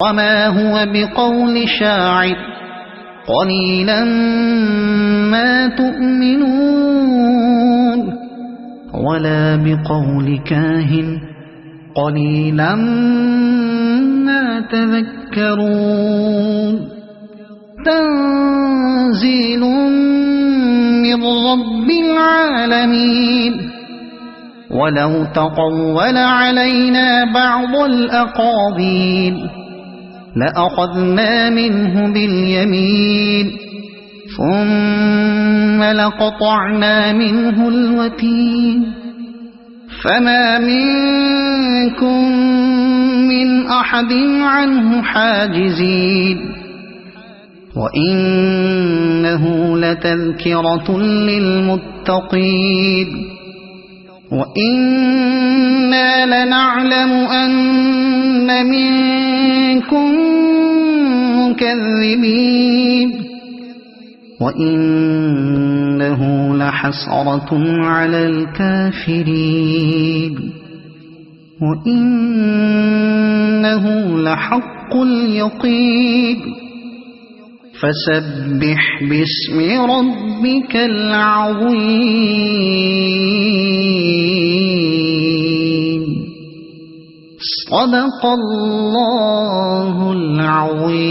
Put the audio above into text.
وما هو بقول شاعر قليلا ما تؤمنون ولا بقول كاهن قليلا ما تذكرون تنزيل من رب العالمين ولو تقول علينا بعض الأقاويل لأخذنا منه باليمين ثم لقطعنا منه الوتين فما منكم من أحد عنه حاجزين وإنه لتذكرة للمتقين وإنا لنعلم أن منكم مكذبين وإنه لحسرة على الكافرين وإنه لحق اليقين فسبح باسم ربك العظيم صدق الله العظيم.